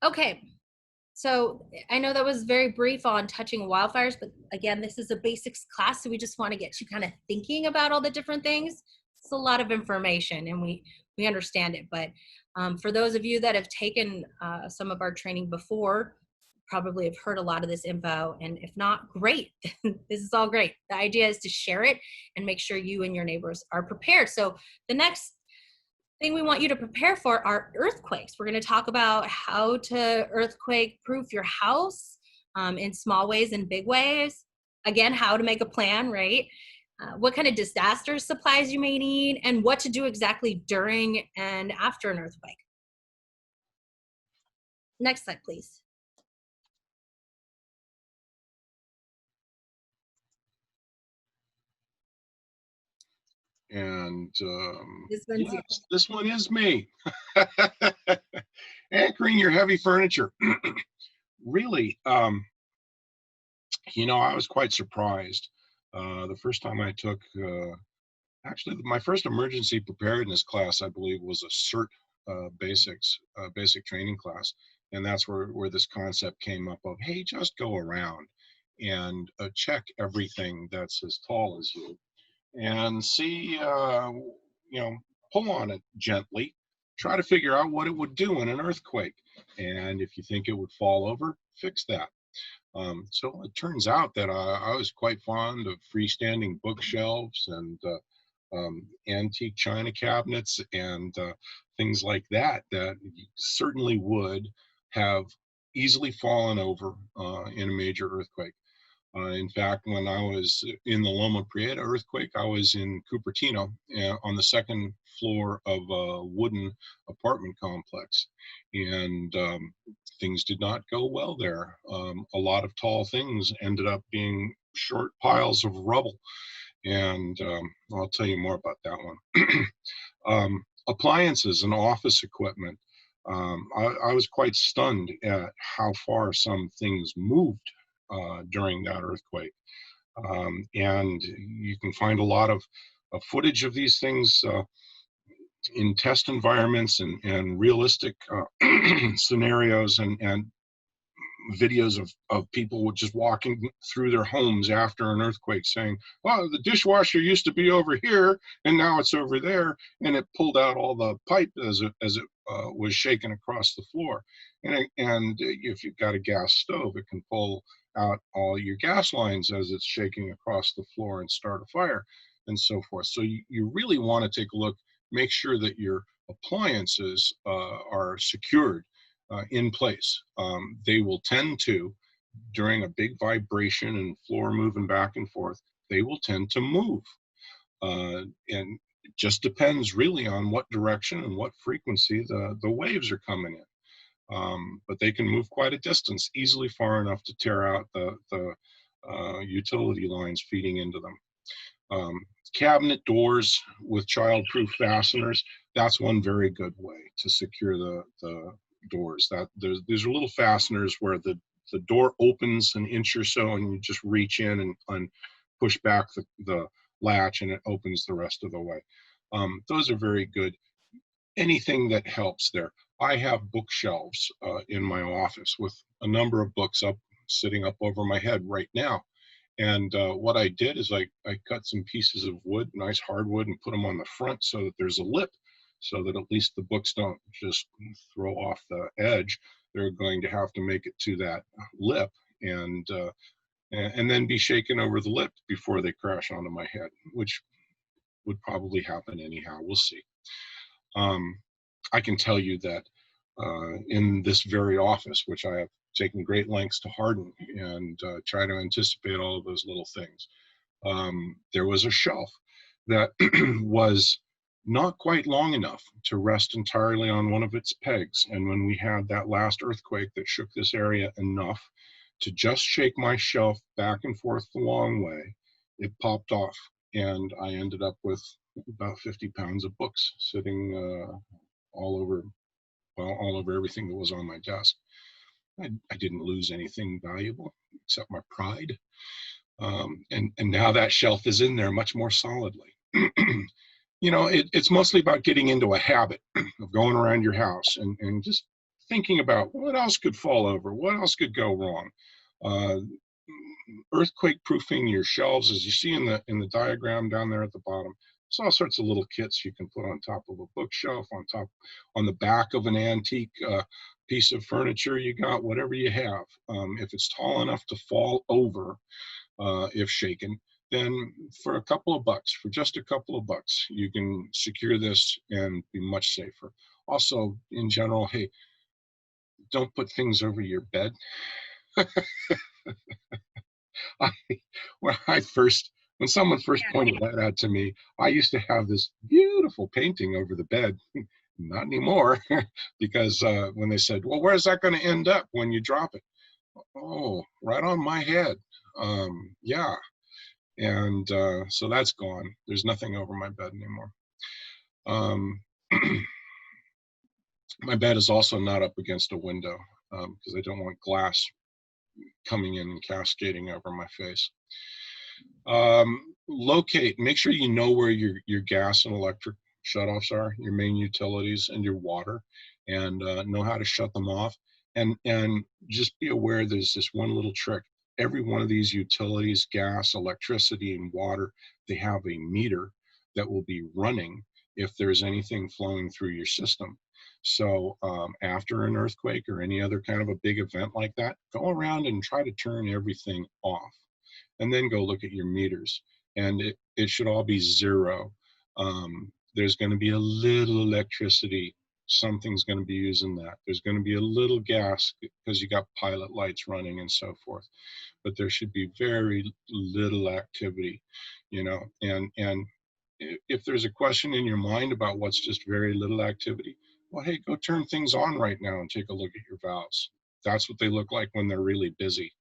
Okay, so I know that was very brief on touching wildfires, but again, this is a basics class, so we just want to get you kind of thinking about all the different things. It's a lot of information, and we understand it. But for those of you that have taken some of our training before, probably have heard a lot of this info, and if not, great. This is all great. The idea is to share it and make sure you and your neighbors are prepared. So the next thing we want you to prepare for are earthquakes. We're going to talk about how to earthquake proof your house in small ways and big ways. Again, how to make a plan, right? What kind of disaster supplies you may need, and what to do exactly during and after an earthquake. Next slide, please. And This one's yes, this one is me. Anchoring your heavy furniture. Really, you know, I was quite surprised. The first time I took, actually, my first emergency preparedness class, I believe, was a CERT basic training class. And that's where this concept came up of, hey, just go around and check everything that's as tall as you and see, you know, pull on it gently, try to figure out what it would do in an earthquake. And if you think it would fall over, fix that. So it turns out that I was quite fond of freestanding bookshelves and antique china cabinets and things like that, that certainly would have easily fallen over in a major earthquake. In fact, when I was in the Loma Prieta earthquake, I was in Cupertino on the second floor of a wooden apartment complex. And things did not go well there. A lot of tall things ended up being short piles of rubble. And I'll tell you more about that one. Appliances and office equipment. I was quite stunned at how far some things moved during that earthquake. And you can find a lot of footage of these things in test environments and realistic scenarios and videos of people just walking through their homes after an earthquake saying, oh, the dishwasher used to be over here and now it's over there, and it pulled out all the pipe as it was shaken across the floor. And if you've got a gas stove, it can pull out all your gas lines as it's shaking across the floor and start a fire and so forth. So you really want to take a look, make sure that your appliances are secured in place. They will tend to, during a big vibration and floor moving back and forth, they will tend to move. And it just depends really on what direction and what frequency the waves are coming in. But they can move quite a distance, easily far enough to tear out the utility lines feeding into them. Cabinet doors with childproof fasteners, that's one very good way to secure the doors. That these are little fasteners where the door opens an inch or so and you just reach in and push back the latch and it opens the rest of the way. Those are very good. Anything that helps there. I have bookshelves in my office with a number of books sitting up over my head right now. And what I did is I cut some pieces of wood, nice hardwood, and put them on the front so that there's a lip, so that at least the books don't just throw off the edge. They're going to have to make it to that lip and then be shaken over the lip before they crash onto my head, which would probably happen anyhow. We'll see. I can tell you that in this very office, which I have taken great lengths to harden and try to anticipate all of those little things, there was a shelf that was not quite long enough to rest entirely on one of its pegs. And when we had that last earthquake that shook this area enough to just shake my shelf back and forth the long way, it popped off. And I ended up with about 50 pounds of books sitting all over everything that was on my desk. I didn't lose anything valuable except my pride. And now that shelf is in there much more solidly. You know, it's mostly about getting into a habit of going around your house and just thinking about what else could fall over, what else could go wrong. Uh, Earthquake proofing your shelves, as you see in the diagram down there at the bottom. There's all sorts of little kits you can put on top of a bookshelf, on the back of an antique piece of furniture you got, whatever you have. If it's tall enough to fall over, if shaken, then for a couple of bucks, for just a couple of bucks, you can secure this and be much safer. Also, in general, hey, don't put things over your bed. I, when I first, when someone first pointed that out to me, I used to have this beautiful painting over the bed. Not anymore, because when they said, "Well, where's that going to end up when you drop it?" Oh, right on my head. Yeah, and so that's gone. There's nothing over my bed anymore. Um, my bed is also not up against a window because I don't want glass coming in and cascading over my face. Make sure you know where your gas and electric shutoffs are, your main utilities, and your water, and know how to shut them off. And just be aware there's this one little trick. Every one of these utilities, gas, electricity, and water, they have a meter that will be running if there's anything flowing through your system. So after an earthquake or any other kind of a big event like that, go around and try to turn everything off, and then go look at your meters, and it should all be zero. There's going to be a little electricity, something's going to be using that. There's going to be a little gas because you got pilot lights running and so forth, but there should be very little activity, and if there's a question in your mind about what's just very little activity, well, hey, go turn things on right now and take a look at your valves. That's what they look like when they're really busy.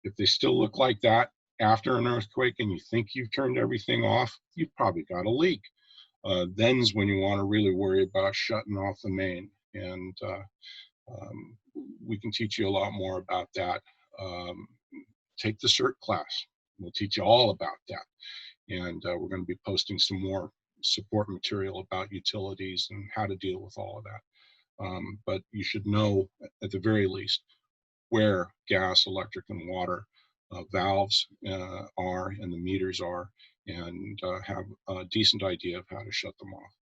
If they still look like that after an earthquake and you think you've turned everything off, you've probably got a leak. Then's when you want to really worry about shutting off the main. And um, we can teach you a lot more about that. Um, Take the CERT class. We'll teach you all about that. And we're going to be posting some more support material about utilities and how to deal with all of that. But you should know, at the very least, where gas, electric, and water valves are and the meters are, and have a decent idea of how to shut them off.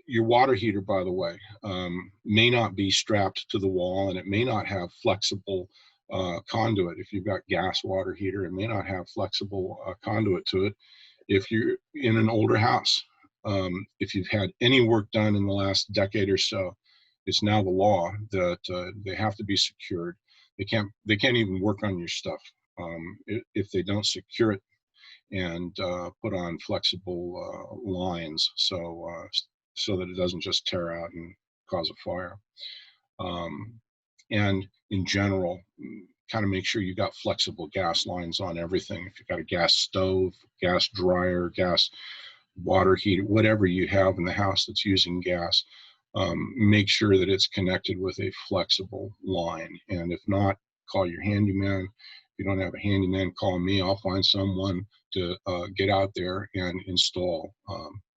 Your water heater, by the way, may not be strapped to the wall, and it may not have flexible conduit. If you've got gas water heater, it may not have flexible conduit to it. If you're in an older house, if you've had any work done in the last decade or so, it's now the law that they have to be secured. They can't even work on your stuff if they don't secure it and put on flexible lines, so that it doesn't just tear out and cause a fire. And in general, kind of make sure you got flexible gas lines on everything. If you've got a gas stove, gas dryer, gas water heater, whatever you have in the house that's using gas, make sure that it's connected with a flexible line. And if not, call your handyman. If you don't have a handyman, call me. I'll find someone to get out there and install.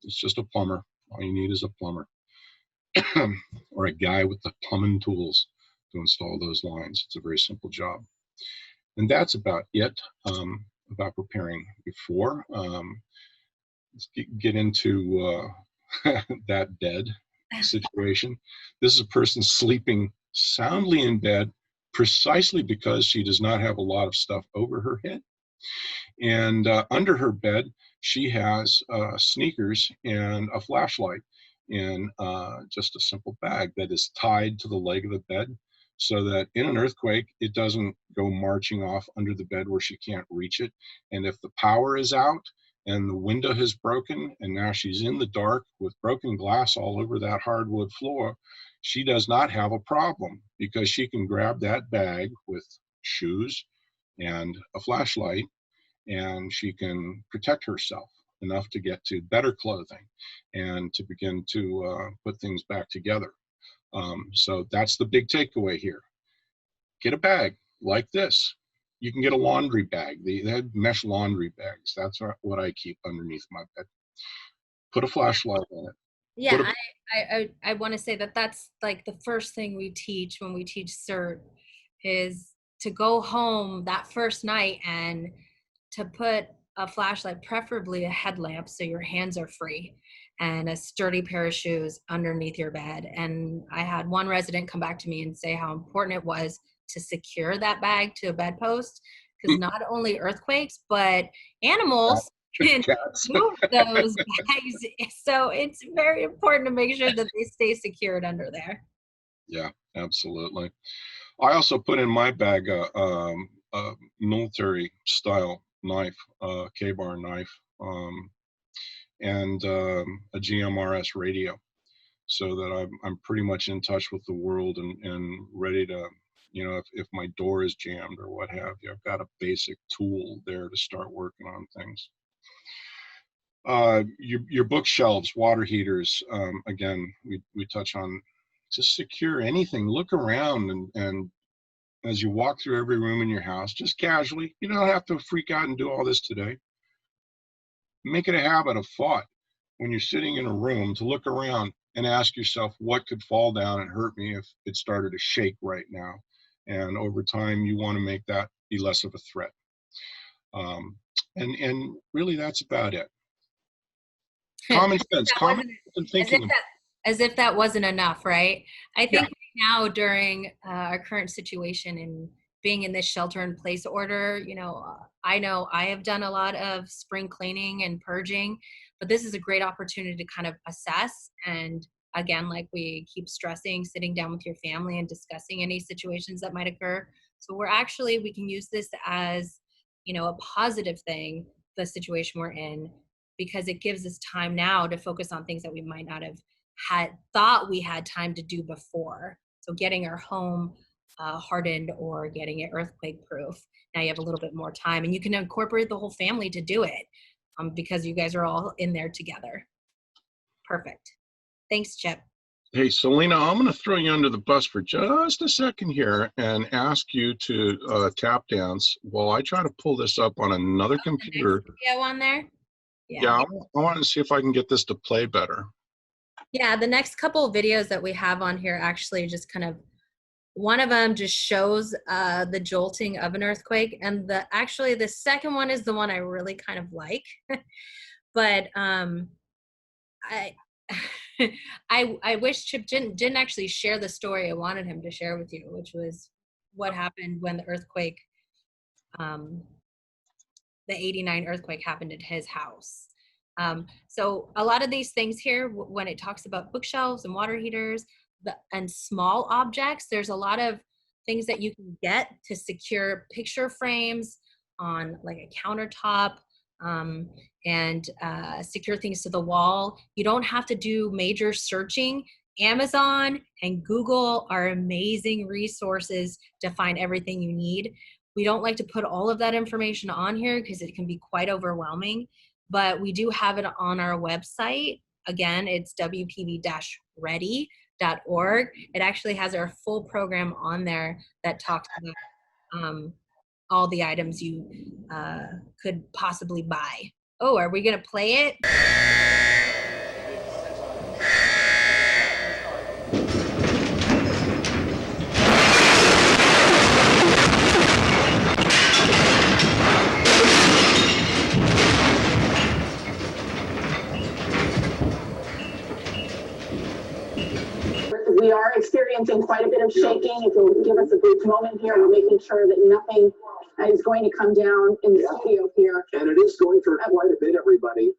It's just a plumber. All you need is a plumber or a guy with the plumbing tools to install those lines. It's a very simple job. And that's about it about preparing before. Let's get into that bed situation. This is a person sleeping soundly in bed precisely because she does not have a lot of stuff over her head. And under her bed, she has sneakers and a flashlight in just a simple bag that is tied to the leg of the bed, so that in an earthquake, it doesn't go marching off under the bed where she can't reach it. And if the power is out and the window has broken and now she's in the dark with broken glass all over that hardwood floor, she does not have a problem because she can grab that bag with shoes and a flashlight, and she can protect herself enough to get to better clothing and to begin to put things back together. So that's the big takeaway here. Get a bag like this. You can get a laundry bag. They have mesh laundry bags. That's what I keep underneath my bed. Put a flashlight in it. Yeah, What ab- I want to say that that's like the first thing we teach when we teach CERT is to go home that first night and to put a flashlight, preferably a headlamp, so your hands are free, and a sturdy pair of shoes underneath your bed. And I had one resident come back to me and say how important it was to secure that bag to a bedpost, because not only earthquakes, but animals can cats? move those bags. So it's very important to make sure that they stay secured under there. Yeah, absolutely. I also put in my bag a military style knife, K-bar knife, and a GMRS radio, so that I'm pretty much in touch with the world and ready to, if my door is jammed or what have you, I've got a basic tool there to start working on things. Your bookshelves, water heaters, again, we touch on, just secure anything. Look around, and as you walk through every room in your house, just casually, you don't have to freak out and do all this today. Make it a habit of thought when you're sitting in a room to look around and ask yourself, what could fall down and hurt me if it started to shake right now? And over time, you want to make that be less of a threat. And really, that's about it. Common sense, That common wasn't sense and as if thinking. that wasn't enough, right? I Yeah. think right now during our current situation and being in this shelter in place order, I know I have done a lot of spring cleaning and purging, but this is a great opportunity to kind of assess. And again, like we keep stressing, sitting down with your family and discussing any situations that might occur. So we can use this as, a positive thing, the situation we're in, because it gives us time now to focus on things that we might not have had thought we had time to do before. So getting our home hardened or getting it earthquake proof. Now you have a little bit more time, and you can incorporate the whole family to do it, because you guys are all in there together. Perfect. Thanks, Chip. Hey, Selena, I'm going to throw you under the bus for just a second here and ask you to tap dance while I try to pull this up on another The next computer. video on there. Yeah, Yeah. I want to see if I can get this to play better. Yeah, the next couple of videos that we have on here actually just kind of, one of them just shows the jolting of an earthquake, and the second one is the one I really kind of like. But I I wish Chip didn't actually share the story I wanted him to share with you, which was what happened when the earthquake, um, the '89 earthquake happened at his house. So a lot of these things here, when it talks about bookshelves and water heaters and small objects, there's a lot of things that you can get to secure picture frames on like a countertop, um, and secure things to the wall. You don't have to do major searching. Amazon and Google are amazing resources to find everything you need. We don't like to put all of that information on here because it can be quite overwhelming, but we do have it on our website. Again, it's WPV-Ready.org. It actually has our full program on there that talks about all the items you could possibly buy. Oh, are we going to play it? We are experiencing quite a bit of shaking. If you'll give us a brief moment here, we're making sure that nothing is going to come down in the studio here. And it is going for quite a bit, everybody.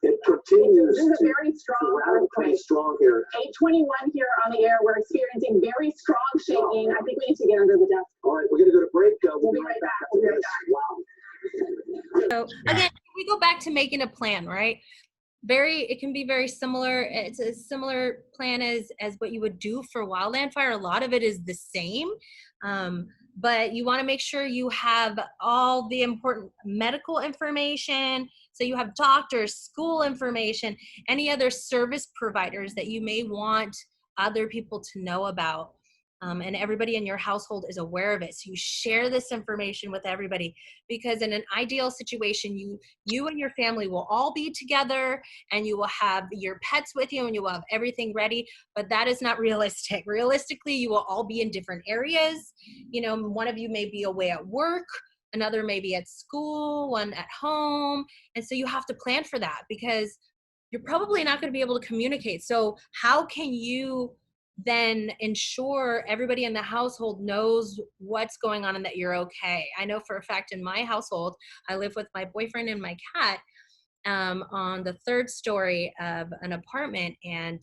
It continues. This is a very strong earthquake. Strong here. 8:21 here on the air. We're experiencing very strong shaking. I think we need to get under the desk. All right, we're going to go to break. We'll be right back. We'll be right back. So again, we go back to making a plan, right? It can be very similar. It's a similar plan as what you would do for wildland fire. A lot of it is the same, but you want to make sure you have all the important medical information. So you have doctors, school information, any other service providers that you may want other people to know about. and everybody in your household is aware of it. So you share this information with everybody, because in an ideal situation, you and your family will all be together and you will have your pets with you and you will have everything ready. But that is not realistic. Realistically, you will all be in different areas. You know, one of you may be away at work, another may be at school, one at home. And so you have to plan for that, because you're probably not going to be able to communicate. So how can you then ensure everybody in the household knows what's going on and that you're okay? I know for a fact in my household, I live with my boyfriend and my cat on the third story of an apartment. And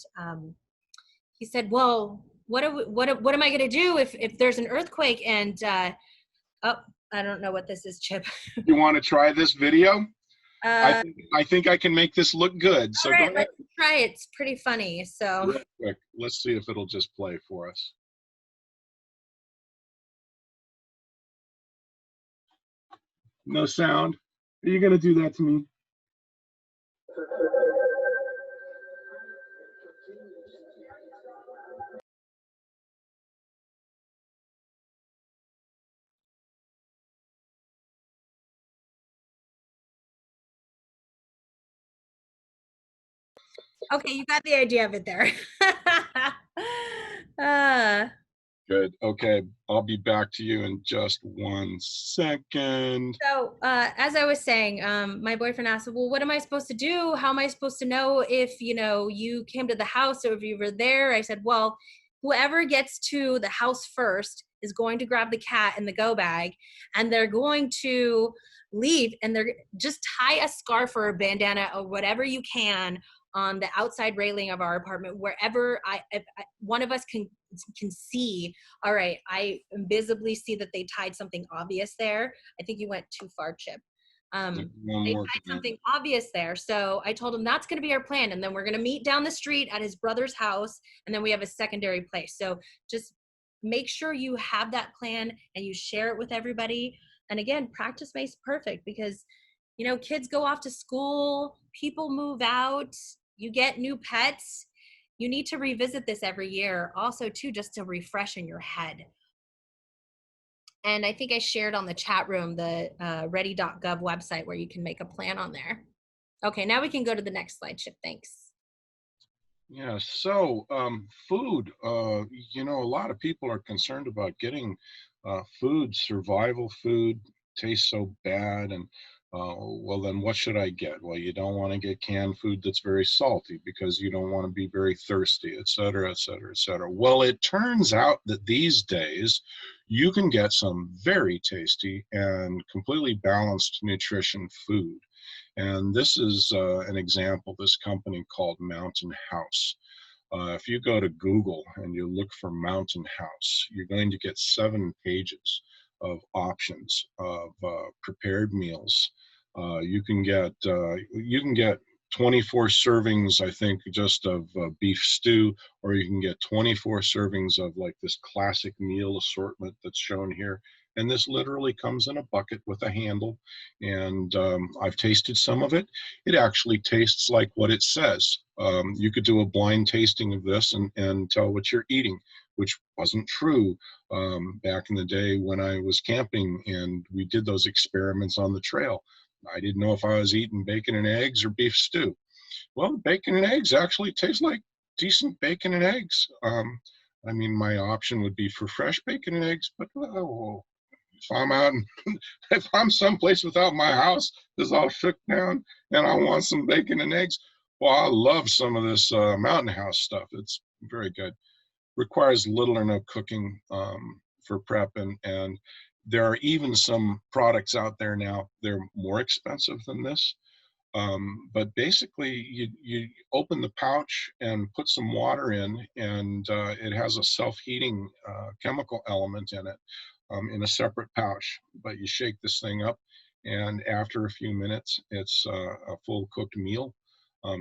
he said, well, what am I going to do if there's an earthquake? And oh, I don't know what this is, Chip. You want to try this video? Uh, I think I can make this look good. So all right, go ahead. let's try it. It's pretty funny. So Real quick, let's see if it'll just play for us. No sound. Are you going to do that to me? okay, you got the idea of it there. uh, Good. Okay. I'll be back to you in just 1 second. so as I was saying, my boyfriend asked, well, what am I supposed to do? How am I supposed to know if, you know, you came to the house or if you were there? I said, well, whoever gets to the house first is going to grab the cat in the go bag, and they're going to leave, and they're just tie a scarf or a bandana or whatever you can on the outside railing of our apartment, wherever if one of us can see. All right, I visibly see that they tied something obvious there. I think you went too far, Chip. One They more. tied something obvious there. So I told him that's going to be our plan. And then we're going to meet down the street at his brother's house. And then we have a secondary place. So just make sure you have that plan and you share it with everybody. And again, practice makes perfect, because, you know, kids go off to school, people move out, you get new pets. You need to revisit this every year also too, just to refresh in your head. And I think I shared on the chat room the ready.gov website where you can make a plan on there. Okay, now we can go to the next slide, Chip. Thanks. Yeah, so food, you know, a lot of people are concerned about getting food, survival food, tastes so bad. And well, then what should I get? Well, you don't want to get canned food that's very salty because you don't want to be very thirsty, et cetera, et cetera, et cetera. Well, it turns out that these days you can get some very tasty and completely balanced nutrition food. And this is an example, this company called Mountain House. If you go to Google and you look for Mountain House, you're going to get 7 pages of options of prepared meals. You can get 24 servings, I think, just of beef stew, or you can get 24 servings of like this classic meal assortment that's shown here. And this literally comes in a bucket with a handle. And I've tasted some of it. It actually tastes like what it says. You could do a blind tasting of this and tell what you're eating, which wasn't true back in the day when I was camping and we did those experiments on the trail. I didn't know if I was eating bacon and eggs or beef stew. Well, bacon and eggs actually taste like decent bacon and eggs. I mean, my option would be for fresh bacon and eggs, but if I'm out and if I'm someplace without my house is all shook down and I want some bacon and eggs, well, I love some of this Mountain House stuff. It's very good. Requires little or no cooking for prep, and there are even some products out there now. They're more expensive than this, but basically you open the pouch and put some water in, and it has a self-heating chemical element in it in a separate pouch. But you shake this thing up, and after a few minutes, it's a full cooked meal.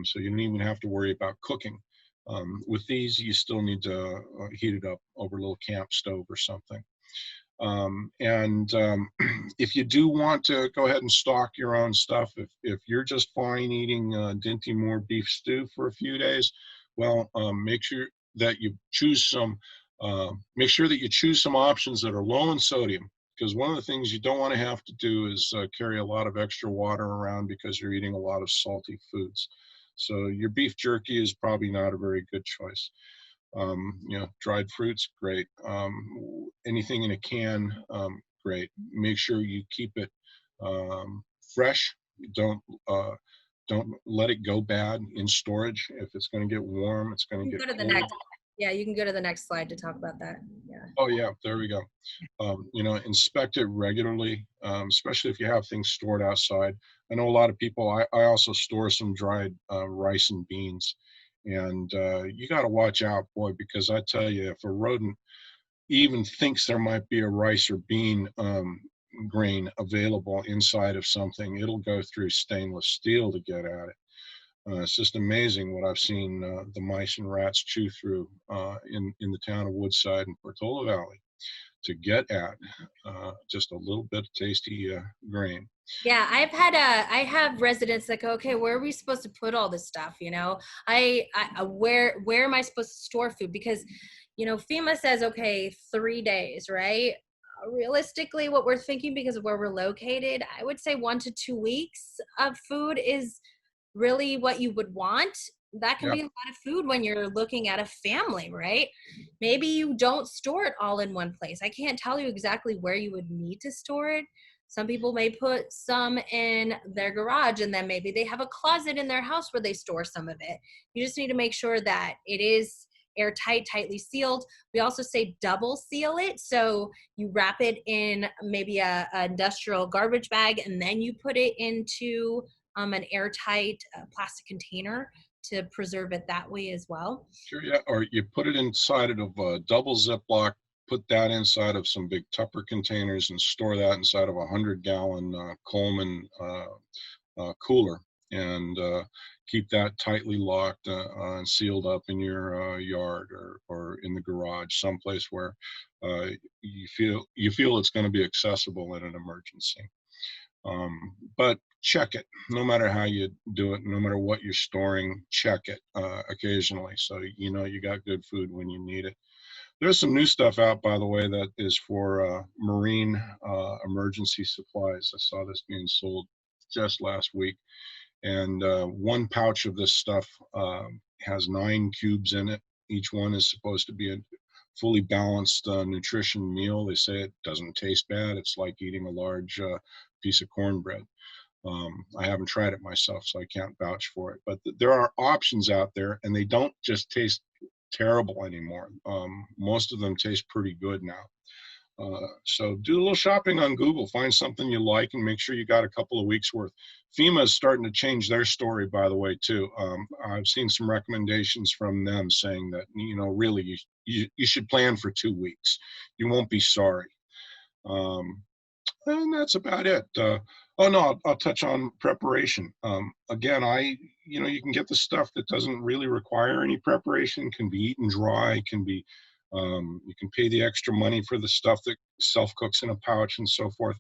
So you don't even have to worry about cooking. With these, you still need to heat it up over a little camp stove or something. If you do want to go ahead and stock your own stuff, if you're just fine eating Dinty Moore beef stew for a few days, well, make sure that you choose some Make sure that you choose some options that are low in sodium, because one of the things you don't want to have to do is carry a lot of extra water around because you're eating a lot of salty foods. So your beef jerky is probably not a very good choice. You know, dried fruits, great. Anything in a can, great. Make sure you keep it fresh. Don't uh, don't let it go bad in storage. If it's going to get warm, it's going You to can get go to the cold. next. Yeah, you can go to the next slide to talk about that. Yeah. Oh yeah, there we go. You know, inspect it regularly, especially if you have things stored outside. I know a lot of people, I also store some dried rice and beans. And you got to watch out, boy, because I tell you, if a rodent even thinks there might be a rice or bean grain available inside of something, it'll go through stainless steel to get at it. It's just amazing what I've seen the mice and rats chew through in the town of Woodside and Portola Valley to get at just a little bit of tasty grain. Yeah, I have residents that go, okay, where are we supposed to put all this stuff? You know, where am I supposed to store food? Because, you know, FEMA says, okay, 3 days, right? Realistically, what we're thinking, because of where we're located, I would say 1 to 2 weeks of food is really what you would want. That can Yeah, be a lot of food when you're looking at a family, right? Maybe you don't store it all in one place. I can't tell you exactly where you would need to store it. Some people may put some in their garage, and then maybe they have a closet in their house where they store some of it. You just need to make sure that it is airtight, tightly sealed. We also say double seal it. So you wrap it in maybe a industrial garbage bag, and then you put it into an airtight plastic container to preserve it that way as well. sure. Yeah, or you put it inside of a double Ziploc, put that inside of some big Tupper containers and store that inside of a 100-gallon Coleman cooler, and keep that tightly locked and sealed up in your yard, or in the garage, someplace where uh, you feel it's going to be accessible in an emergency. But check it, no matter how you do it, no matter what you're storing, check it occasionally, so you know you got good food when you need it. There's some new stuff out, by the way, that is for marine emergency supplies. I saw this being sold just last week. And one pouch of this stuff has 9 cubes in it. Each one is supposed to be a fully balanced nutrition meal. They say it doesn't taste bad. It's like eating a large piece of cornbread. I haven't tried it myself, so I can't vouch for it. But there are options out there, and they don't just taste terrible anymore. Most of them taste pretty good now. So do a little shopping on Google, find something you like, and make sure you got a couple of weeks worth. FEMA is starting to change their story, by the way, too. I've seen some recommendations from them saying that, you know, really you should plan for 2 weeks. You won't be sorry. And that's about it. Oh no, I'll touch on preparation. Again, you know, you can get the stuff that doesn't really require any preparation, can be eaten dry, can be, you can pay the extra money for the stuff that self-cooks in a pouch and so forth.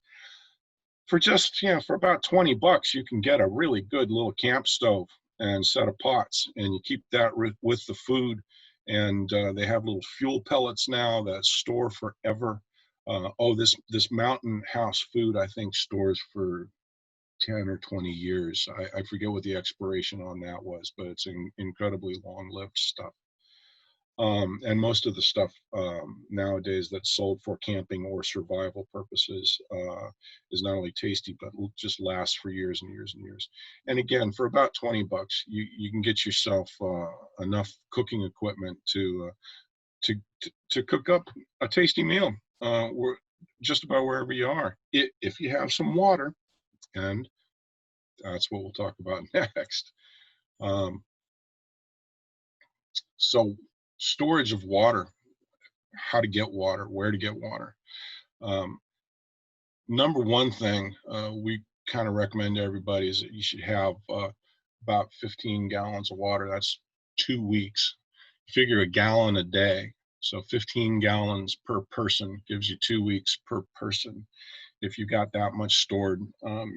For just, you know, for about 20 bucks, you can get a really good little camp stove and set of pots, and you keep that with the food. And they have little fuel pellets now that store forever. Oh, this mountain house food, I think, stores for 10 or 20 years. I forget what the expiration on that was, but it's incredibly long-lived stuff. And most of the stuff nowadays that's sold for camping or survival purposes is not only tasty, but will just last for years and years and years. And again, for about 20 bucks, you can get yourself enough cooking equipment to cook up a tasty meal just about wherever you are, if you have some water. And that's what we'll talk about next. Um, so storage of water, how to get water, where to get water. Um, Number one thing we kind of recommend to everybody is that you should have about 15 gallons of water. That's 2 weeks. Figure a gallon a day. So 15 gallons per person gives you 2 weeks per person. If you got that much stored,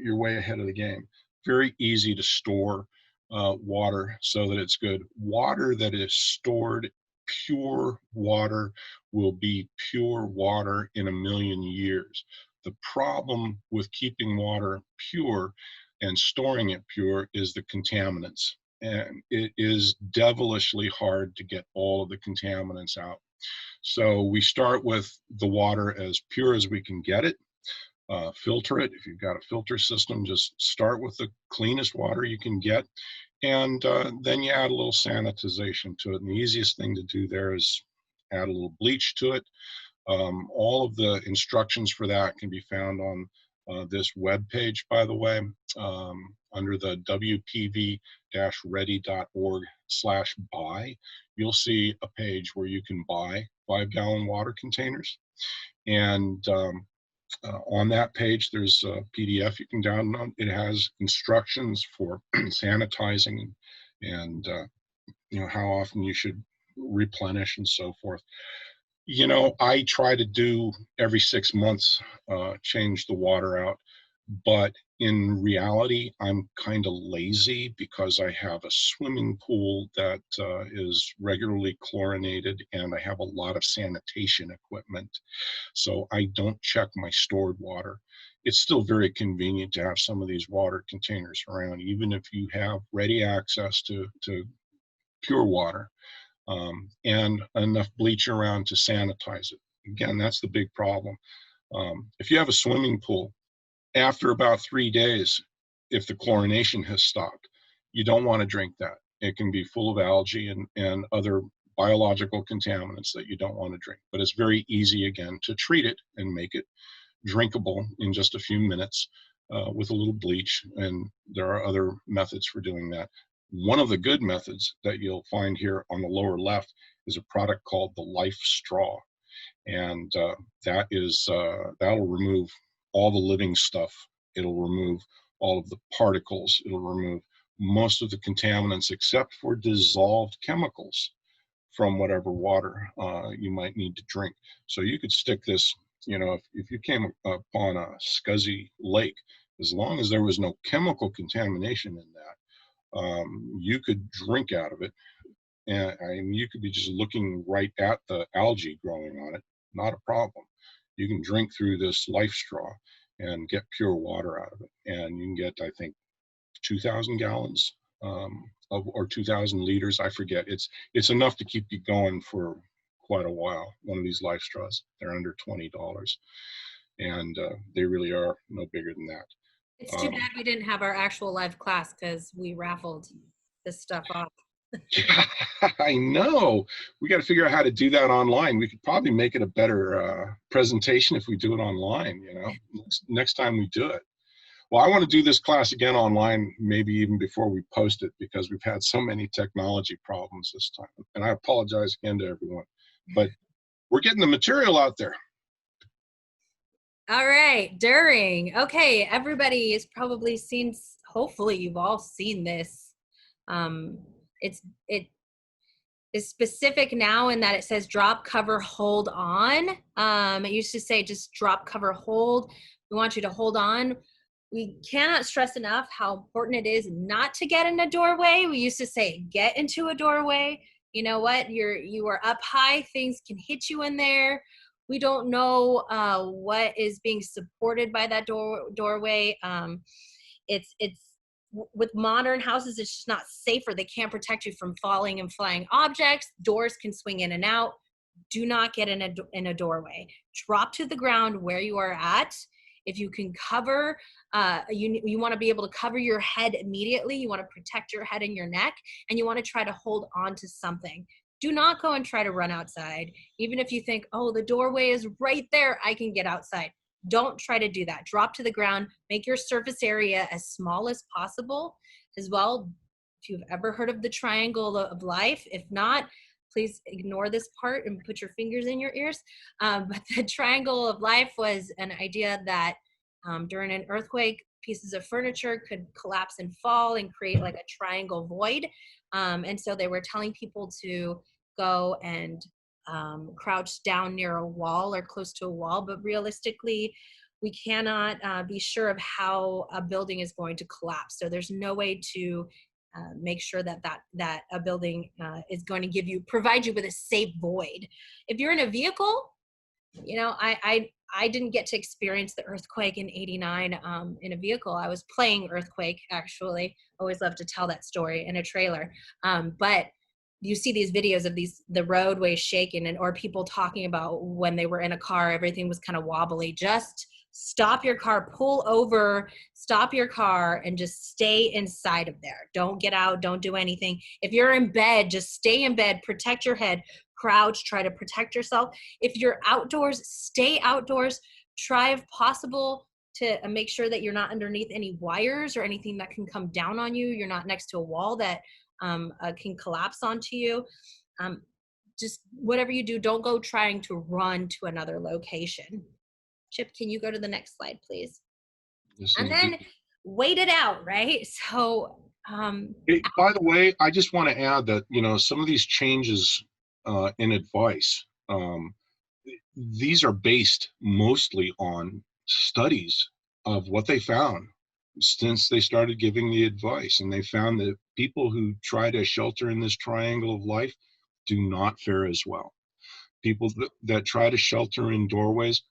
you're way ahead of the game. Very easy to store water so that it's good. Water that is stored pure water will be pure water in a million years. The problem with keeping water pure and storing it pure is the contaminants. And it is devilishly hard to get all of the contaminants out. So we start with the water as pure as we can get it. Filter it. If you've got a filter system, just start with the cleanest water you can get. And then you add a little sanitization to it. And the easiest thing to do there is add a little bleach to it. All of the instructions for that can be found on this web page, by the way, under the WPV-Ready.org/buy. You'll see a page where you can buy 5-gallon water containers. And on that page, there's a PDF you can download. It has instructions for sanitizing and how often you should replenish and so forth. I try to do every 6 months, change the water out, but in reality, I'm kind of lazy because I have a swimming pool that is regularly chlorinated, and I have a lot of sanitation equipment. So I don't check my stored water. It's still very convenient to have some of these water containers around, even if you have ready access to pure water. And enough bleach around to sanitize it. Again, that's the big problem. If you have a swimming pool, after about 3 days, if the chlorination has stopped, you don't want to drink that. It can be full of algae and other biological contaminants that you don't want to drink. But it's very easy, again, to treat it and make it drinkable in just a few minutes with a little bleach. And there are other methods for doing that. One of the good methods that you'll find here on the lower left is a product called the Lifestraw. And that'll remove all the living stuff. It'll remove all of the particles. It'll remove most of the contaminants except for dissolved chemicals from whatever water you might need to drink. So you could stick this, if you came upon a scuzzy lake, as long as there was no chemical contamination in that, you could drink out of it. And you could be just looking right at the algae growing on it, not a problem. You can drink through this Lifestraw and get pure water out of it. And you can get, I think, 2,000 gallons or 2,000 liters. I forget. It's enough to keep you going for quite a while. One of these Lifestraws, they're under $20. And they really are no bigger than that. It's too bad we didn't have our actual live class because we raffled this stuff off. Yeah, I know. We got to figure out how to do that online. We could probably make it a better presentation if we do it online, next time we do it. Well, I want to do this class again online, maybe even before we post it, because we've had so many technology problems this time. And I apologize again to everyone, but we're getting the material out there. All right, okay, everybody has probably seen, hopefully you've all seen this. It is specific now in that it says drop, cover, hold on. It used to say just drop, cover, hold. We want you to hold on. We cannot stress enough how important it is not to get in a doorway. We used to say get into a doorway. You know what? You are up high. Things can hit you in there. We don't know what is being supported by that doorway. It's with modern houses, it's just not safer. They can't protect you from falling and flying objects. Doors can swing in and out. Do not get in a doorway. Drop to the ground where you are at. If you can cover, you want to be able to cover your head immediately. You want to protect your head and your neck, and you want to try to hold on to something. Do not go and try to run outside. Even if you think, oh, the doorway is right there, I can get outside. Don't try to do that. Drop to the ground. Make your surface area as small as possible as well. If you've ever heard of the triangle of life, if not, please ignore this part and put your fingers in your ears. But the triangle of life was an idea that during an earthquake, pieces of furniture could collapse and fall and create like a triangle void. And so they were telling people to go and crouch down near a wall or close to a wall. But realistically, we cannot be sure of how a building is going to collapse. So there's no way to make sure that a building is going to provide you with a safe void. If you're in a vehicle, you know, I didn't get to experience the earthquake in '89 in a vehicle. I was playing earthquake, actually. Always love to tell that story in a trailer. But you see these videos of the roadways shaking, or people talking about when they were in a car, everything was kind of wobbly. Just stop your car, pull over, stop your car, and just stay inside of there. Don't get out, don't do anything. If you're in bed, just stay in bed, protect your head, crouch, try to protect yourself. If you're outdoors, stay outdoors. Try if possible to make sure that you're not underneath any wires or anything that can come down on you. You're not next to a wall that can collapse onto you. Just whatever you do, don't go trying to run to another location. Chip, can you go to the next slide, please? Yes, and then wait it out, right? So by the way, I just want to add that, you know, some of these changes in advice, these are based mostly on studies of what they found since they started giving the advice. And they found that people who try to shelter in this triangle of life do not fare as well. People that try to shelter in doorways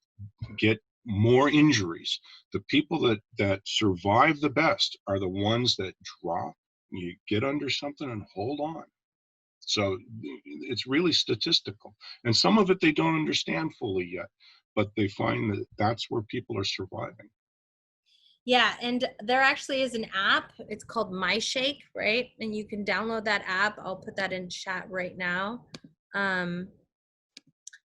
get more injuries. The people that survive the best are the ones that drop. You get under something and hold on. So it's really statistical. And some of it they don't understand fully yet, but they find that that's where people are surviving. Yeah, and there actually is an app. It's called MyShake, right? And you can download that app. I'll put that in chat right now.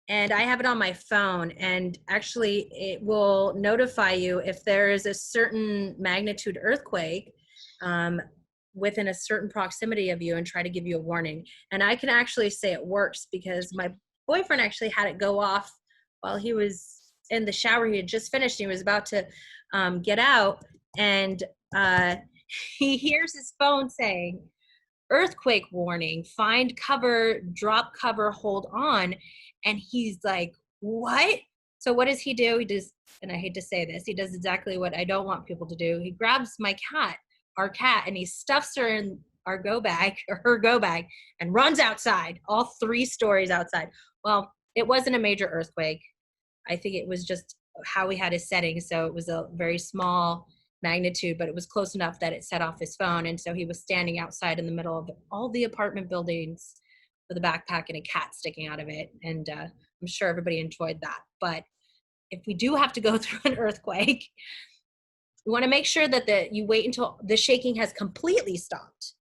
And I have it on my phone, and actually it will notify you if there is a certain magnitude earthquake within a certain proximity of you, and try to give you a warning. And I can actually say it works because my boyfriend actually had it go off while he was in the shower. He had just finished. He was about to get out, and he hears his phone saying, "Earthquake warning, find cover, drop cover, hold on." And he's like, "What?" So what does he do? He does, and I hate to say this, he does exactly what I don't want people to do. He grabs our cat, and he stuffs her in our go bag, or her go bag, and runs outside, all 3 stories outside. Well, it wasn't a major earthquake. I think it was just how we had his settings. So it was a very small magnitude, but it was close enough that it set off his phone. And so he was standing outside in the middle of all the apartment buildings with a backpack and a cat sticking out of it. And I'm sure everybody enjoyed that. But if we do have to go through an earthquake, you want to make sure that you wait until the shaking has completely stopped.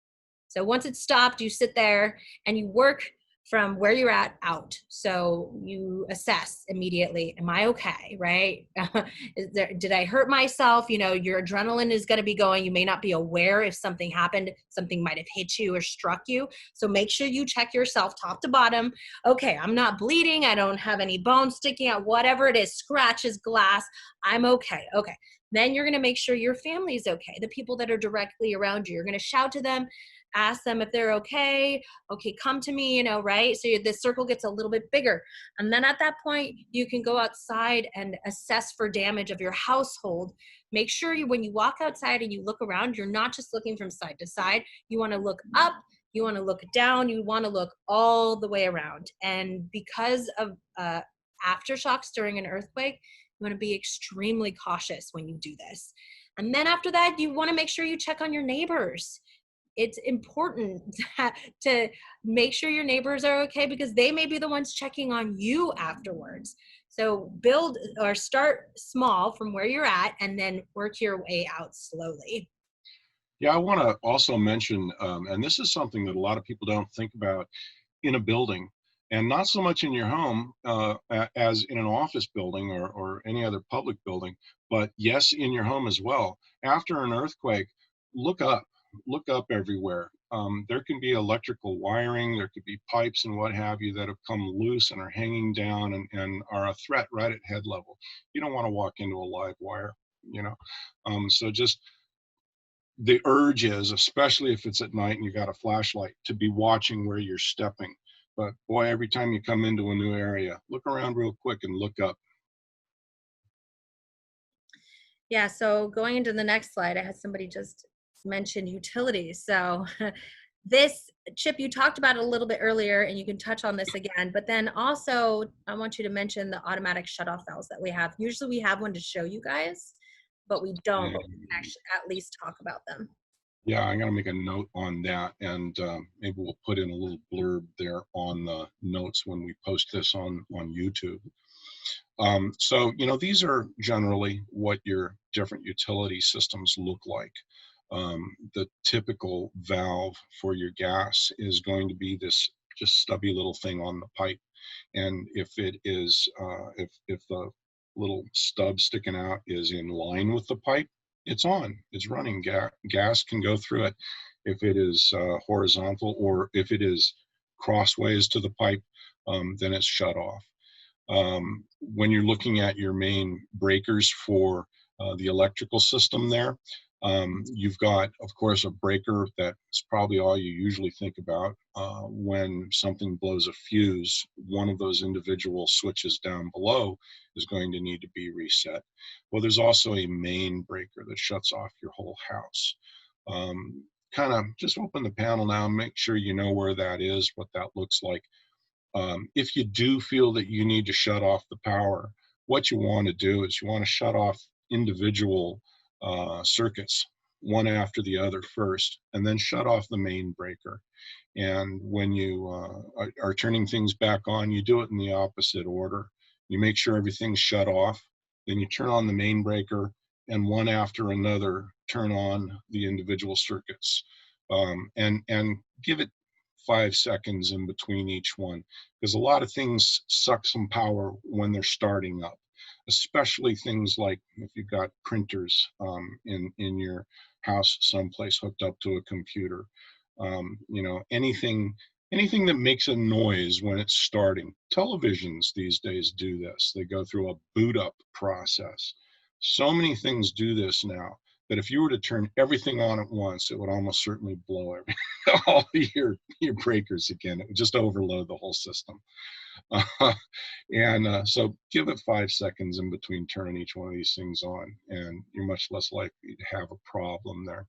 So once it's stopped, you sit there and you work from where you're at out. So you assess immediately, am I okay, right? Did I hurt myself? You know, your adrenaline is going to be going. You may not be aware if something happened, something might have hit you or struck you. So make sure you check yourself top to bottom. Okay, I'm not bleeding. I don't have any bones sticking out, whatever it is, scratches, glass, I'm okay. Okay. Then you're going to make sure your family is okay. The people that are directly around you, you're going to shout to them, ask them if they're okay. Okay, come to me, you know, right? So the circle gets a little bit bigger. And then at that point, you can go outside and assess for damage of your household. Make sure when you walk outside and you look around, you're not just looking from side to side. You want to look up, you want to look down, you want to look all the way around. And because of aftershocks during an earthquake, you want to be extremely cautious when you do this. And then after that, you want to make sure you check on your neighbors. It's important to make sure your neighbors are okay, because they may be the ones checking on you afterwards. So build or start small from where you're at, and then work your way out slowly. Yeah, I want to also mention, and this is something that a lot of people don't think about in a building, and not so much in your home as in an office building or any other public building, but yes, in your home as well. After an earthquake, look up everywhere. There can be electrical wiring, there could be pipes and what have you that have come loose and are hanging down and are a threat right at head level. You don't want to walk into a live wire, you know. So just the urge is, especially if it's at night and you got a flashlight, to be watching where you're stepping. But boy, every time you come into a new area, look around real quick and look up. Yeah, so going into the next slide, I had somebody just mentioned utilities. So this, Chip, you talked about it a little bit earlier, and you can touch on this again, but then also I want you to mention the automatic shutoff valves that we have. Usually we have one to show you guys, but we don't, but we can actually at least talk about them. Yeah, I'm going to make a note on that, and maybe we'll put in a little blurb there on the notes when we post this on YouTube. So, you know, these are generally what your different utility systems look like. The typical valve for your gas is going to be this just stubby little thing on the pipe. And if it is, if the little stub sticking out is in line with the pipe, it's on, it's running. Gas can go through it. If it is horizontal, or if it is crossways to the pipe, then it's shut off. When you're looking at your main breakers for the electrical system there, you've got, of course, a breaker. That's probably all you usually think about. When something blows a fuse, one of those individual switches down below is going to need to be reset. Well, there's also a main breaker that shuts off your whole house. Kind of just open the panel now, make sure you know where that is, what that looks like. If you do feel that you need to shut off the power, what you want to do is you want to shut off individual circuits, one after the other first, and then shut off the main breaker. And when you are turning things back on, you do it in the opposite order. You make sure everything's shut off, then you turn on the main breaker, and one after another turn on the individual circuits, and give it 5 seconds in between each one, because a lot of things suck some power when they're starting up, especially things like if you've got printers in your house someplace hooked up to a computer. You know, anything that makes a noise when it's starting. Televisions these days do this. They go through a boot up process. So many things do this now that if you were to turn everything on at once, it would almost certainly blow all your breakers again. It would just overload the whole system. So give it 5 seconds in between turning each one of these things on, and you're much less likely to have a problem there.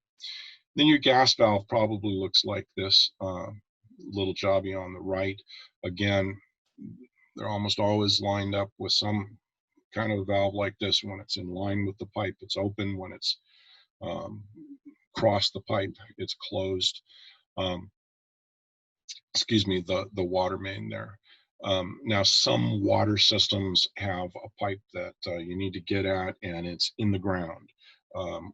Then your gas valve probably looks like this, little jobby on the right. Again, they're almost always lined up with some kind of valve like this. When it's in line with the pipe, it's open. When it's crossed the pipe, it's closed. Excuse me, the water main there. Now, some water systems have a pipe that you need to get at, and it's in the ground,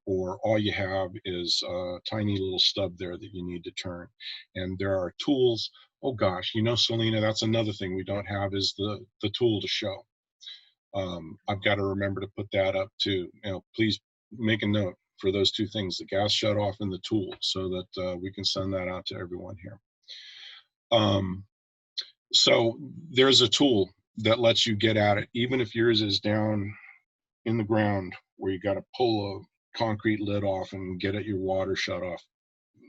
or all you have is a tiny little stub there that you need to turn. And there are tools. Oh gosh, you know, Selena, that's another thing we don't have, is the tool to show. I've got to remember to put that up too. You know, please make a note for those two things, the gas shut off and the tool, so that we can send that out to everyone here. So there's a tool that lets you get at it, even if yours is down in the ground where you got to pull a concrete lid off and get at your water shut off.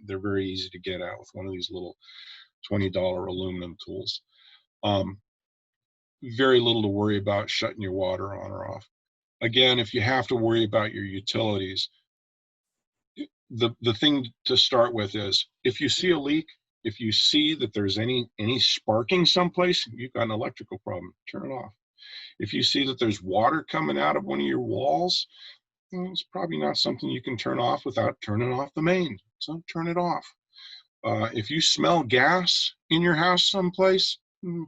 They're very easy to get at with one of these little $20 aluminum tools. Very little to worry about shutting your water on or off. Again, if you have to worry about your utilities, the thing to start with is, if you see a leak, if you see that there's any sparking someplace, you've got an electrical problem, turn it off. If you see that there's water coming out of one of your walls, well, it's probably not something you can turn off without turning off the main, so turn it off. If you smell gas in your house someplace,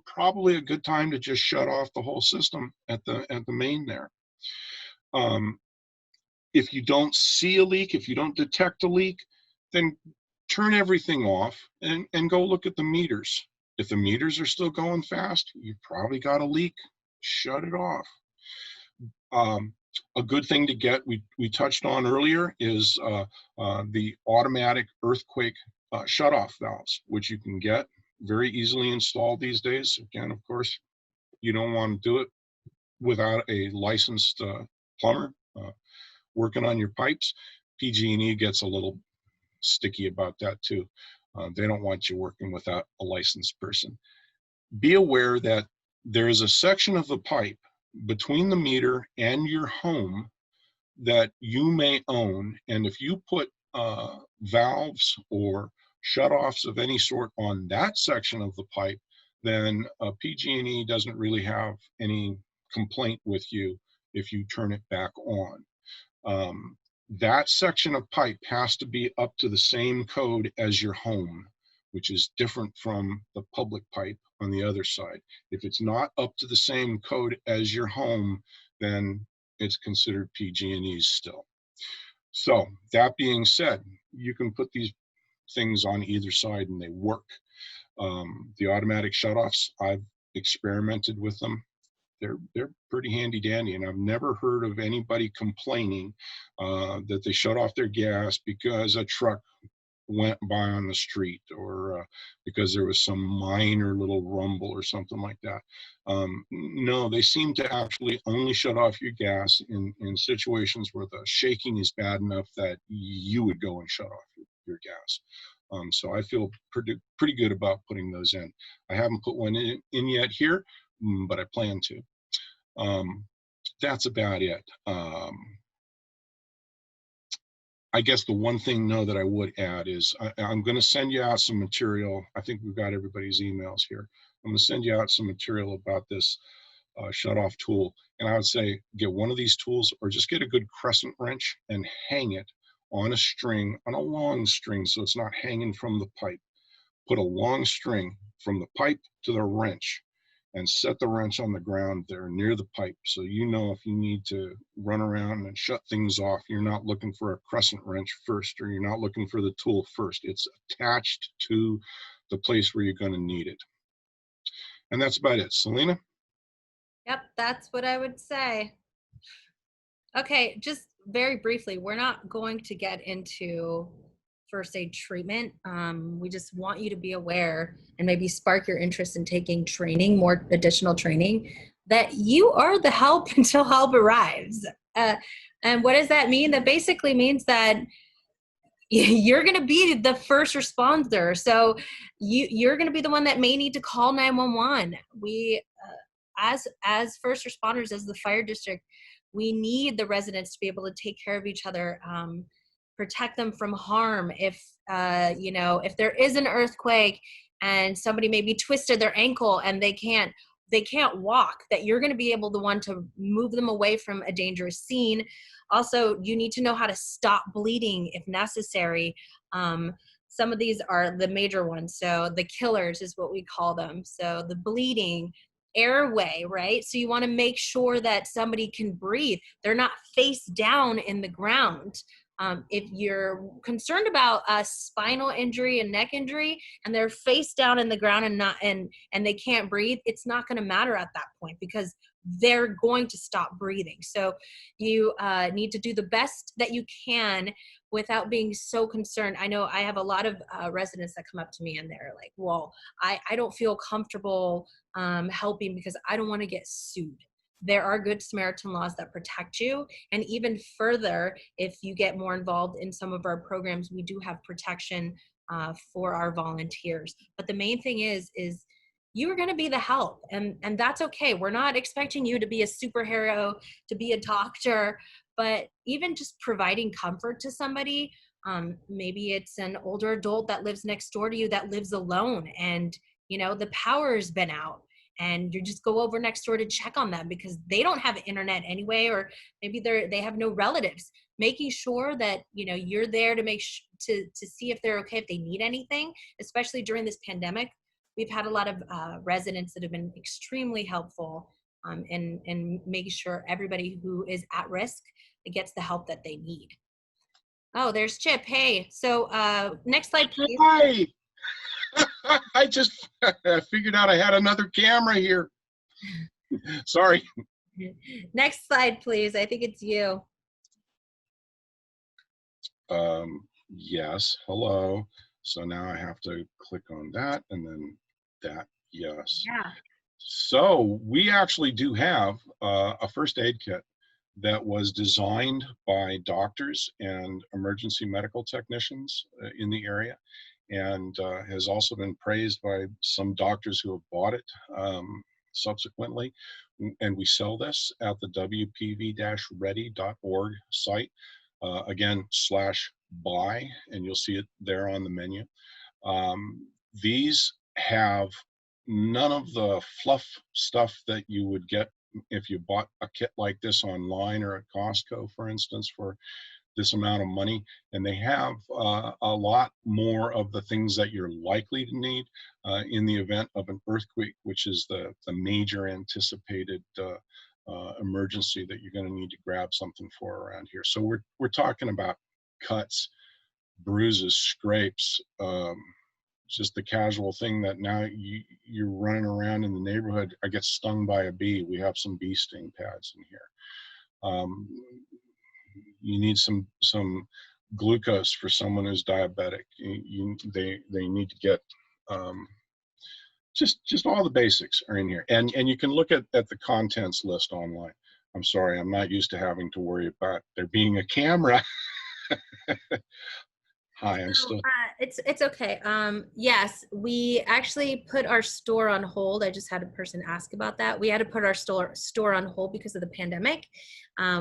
probably a good time to just shut off the whole system at the main there. If you don't see a leak, if you don't detect a leak, then turn everything off and go look at the meters. If the meters are still going fast, you've probably got a leak. Shut it off. A good thing to get, we touched on earlier, is the automatic earthquake shutoff valves, which you can get very easily installed these days. Again, of course, you don't want to do it without a licensed plumber working on your pipes. PG&E gets a little sticky about that too. They don't want you working without a licensed person. Be aware that there is a section of the pipe between the meter and your home that you may own, and if you put valves or shutoffs of any sort on that section of the pipe, then PG&E doesn't really have any complaint with you if you turn it back on. That section of pipe has to be up to the same code as your home, which is different from the public pipe on the other side. If it's not up to the same code as your home, then it's considered PG&E's still. So that being said, you can put these things on either side and they work. The automatic shutoffs, I've experimented with them. They're pretty handy dandy, and I've never heard of anybody complaining that they shut off their gas because a truck went by on the street, or because there was some minor little rumble or something like that. No, they seem to actually only shut off your gas in situations where the shaking is bad enough that you would go and shut off your gas. So I feel pretty good about putting those in. I haven't put one in yet here, but I plan to. That's about it. I guess the one thing, though, that I would add is I'm going to send you out some material. I think we've got everybody's emails here. I'm going to send you out some material about this shutoff tool. And I would say get one of these tools, or just get a good crescent wrench and hang it on a string, on a long string, so it's not hanging from the pipe. Put a long string from the pipe to the wrench and set the wrench on the ground there near the pipe, so you know if you need to run around and shut things off, you're not looking for a crescent wrench first, or you're not looking for the tool first. It's attached to the place where you're going to need it. And that's about it. Selena? Yep, that's what I would say. Okay, just very briefly, we're not going to get into first aid treatment. We just want you to be aware and maybe spark your interest in taking training, more additional training, that you are the help until help arrives. And what does that mean? That basically means that you're going to be the first responder. So you're going to be the one that may need to call 911. We, as first responders, as the fire district, we need the residents to be able to take care of each other, protect them from harm. If if there is an earthquake and somebody maybe twisted their ankle and they can't walk, that you're going to be able the one to move them away from a dangerous scene. Also, you need to know how to stop bleeding if necessary. Some of these are the major ones. So the killers is what we call them. So the bleeding, airway, right? So you want to make sure that somebody can breathe. They're not face down in the ground. If you're concerned about a spinal injury and neck injury and they're face down in the ground and they can't breathe, it's not going to matter at that point because they're going to stop breathing. So you need to do the best that you can without being so concerned. I know I have a lot of residents that come up to me and they're like, well, I don't feel comfortable helping because I don't want to get sued. There are good Samaritan laws that protect you. And even further, if you get more involved in some of our programs, we do have protection for our volunteers. But the main thing is you are going to be the help, and that's okay. We're not expecting you to be a superhero, to be a doctor, but even just providing comfort to somebody. Maybe it's an older adult that lives next door to you that lives alone, and the power's been out. And you just go over next door to check on them because they don't have internet anyway, or maybe they have no relatives. Making sure that you're there to to see if they're okay, if they need anything, especially during this pandemic. We've had a lot of residents that have been extremely helpful in making sure everybody who is at risk gets the help that they need. Oh, there's Chip. Hey, so next slide, please. Hi. I just figured out I had another camera here. Sorry. Next slide, please. I think it's you. Yes, hello. So now I have to click on that and then that, yes. Yeah. So we actually do have a first aid kit that was designed by doctors and emergency medical technicians in the area, and has also been praised by some doctors who have bought it subsequently. And we sell this at the WPV-Ready.org site. Again, buy, and you'll see it there on the menu. These have none of the fluff stuff that you would get if you bought a kit like this online or at Costco, for instance, for this amount of money. And they have a lot more of the things that you're likely to need in the event of an earthquake, which is the major anticipated emergency that you're going to need to grab something for around here. So we're talking about cuts, bruises, scrapes, just the casual thing that now you're running around in the neighborhood. I get stung by a bee. We have some bee sting pads in here. You need some glucose for someone who's diabetic. They need to get just all the basics are in here, and you can look at the contents list online. I'm sorry, I'm not used to having to worry about there being a camera. Hi, I'm still. It's okay. Yes, we actually put our store on hold. I just had a person ask about that. We had to put our store on hold because of the pandemic.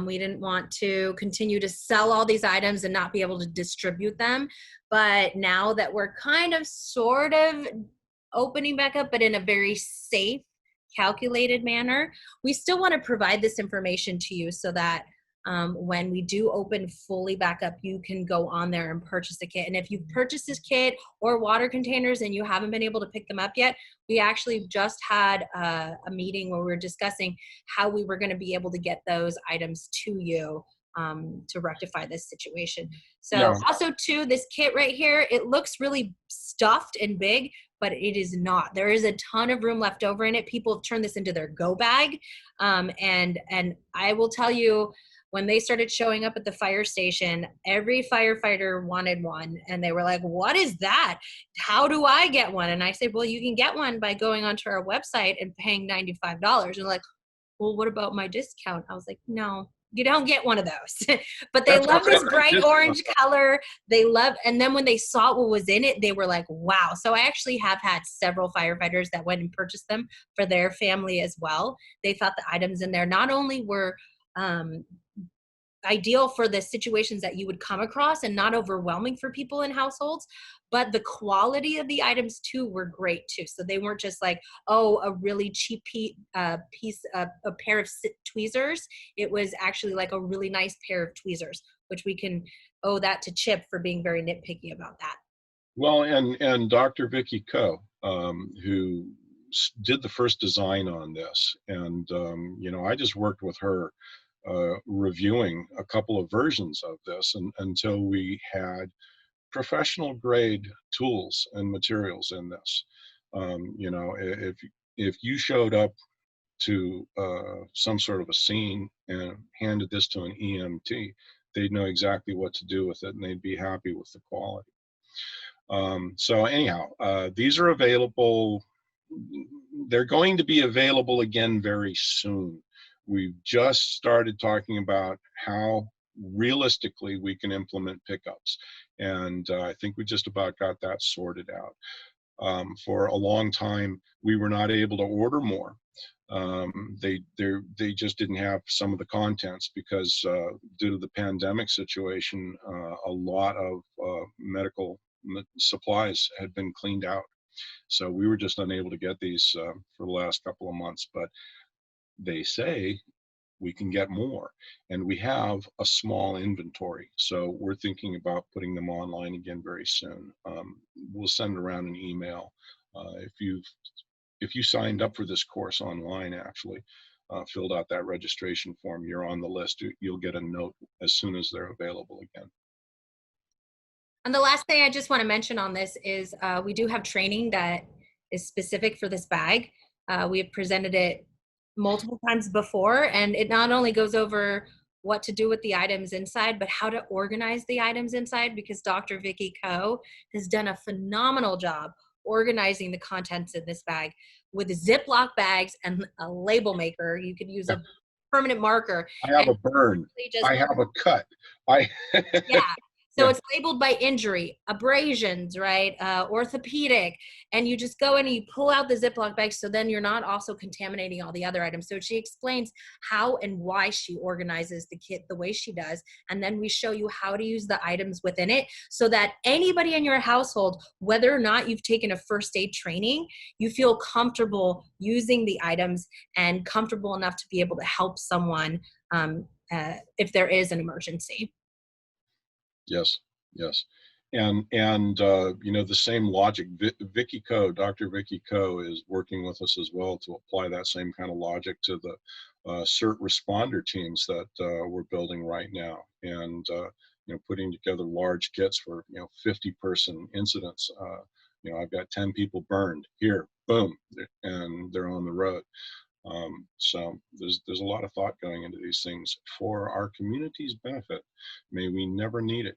We didn't want to continue to sell all these items and not be able to distribute them. But now that we're kind of sort of opening back up, but in a very safe, calculated manner, we still want to provide this information to you so that when we do open fully back up, you can go on there and purchase a kit. And if you've purchased this kit or water containers and you haven't been able to pick them up yet, we actually just had a meeting where we were discussing how we were going to be able to get those items to you to rectify this situation. So Yeah. Also too, this kit right here, it looks really stuffed and big, but it is not. There is a ton of room left over in it. People have turned this into their go bag. And I will tell you, when they started showing up at the fire station, every firefighter wanted one. And they were like, what is that? How do I get one? And I said, well, you can get one by going onto our website and paying $95. And like, well, what about my discount? I was like, no, you don't get one of those. But they love this bright orange color. They love, and then when they saw what was in it, they were like, wow. So I actually have had several firefighters that went and purchased them for their family as well. They thought the items in there not only were ideal for the situations that you would come across and not overwhelming for people in households, but the quality of the items too were great too. So they weren't just like, oh, a really cheap piece of a pair of tweezers. It was actually like a really nice pair of tweezers, which we can owe that to Chip for being very nitpicky about that. Well, and Dr. Vicky Coe, who did the first design on this, and I just worked with her reviewing a couple of versions of this until we had professional grade tools and materials in this. If you showed up to some sort of a scene and handed this to an EMT, they'd know exactly what to do with it and they'd be happy with the quality. So anyhow, these are available. They're going to be available again very soon. We've just started talking about how realistically we can implement pickups. And I think we just about got that sorted out. For a long time, we were not able to order more. They just didn't have some of the contents because due to the pandemic situation, a lot of medical supplies had been cleaned out. So we were just unable to get these for the last couple of months, but they say we can get more, and we have a small inventory. So we're thinking about putting them online again very soon. We'll send around an email. If you signed up for this course online, actually, filled out that registration form, you're on the list. You'll get a note as soon as they're available again. And the last thing I just want to mention on this is we do have training that is specific for this bag. We have presented it multiple times before, and it not only goes over what to do with the items inside, but how to organize the items inside, because Dr. Vicky Coe has done a phenomenal job organizing the contents in this bag with Ziploc bags and a label maker. You could use a permanent marker. I have a burn. I have a cut. Yeah. So Yeah. it's labeled by injury, abrasions, right? Orthopedic. And you just go in and you pull out the Ziploc bag, so then you're not also contaminating all the other items. So she explains how and why she organizes the kit the way she does. And then we show you how to use the items within it so that anybody in your household, whether or not you've taken a first aid training, you feel comfortable using the items and comfortable enough to be able to help someone if there is an emergency. Yes, yes. And you know, the same logic, Vicky Coe, Dr. Vicky Coe is working with us as well to apply that same kind of logic to the CERT responder teams that we're building right now. And you know, putting together large kits for, you know, 50-person incidents. You know, I've got 10 people burned here, boom, and they're on the road. So there's a lot of thought going into these things for our community's benefit. May we never need it.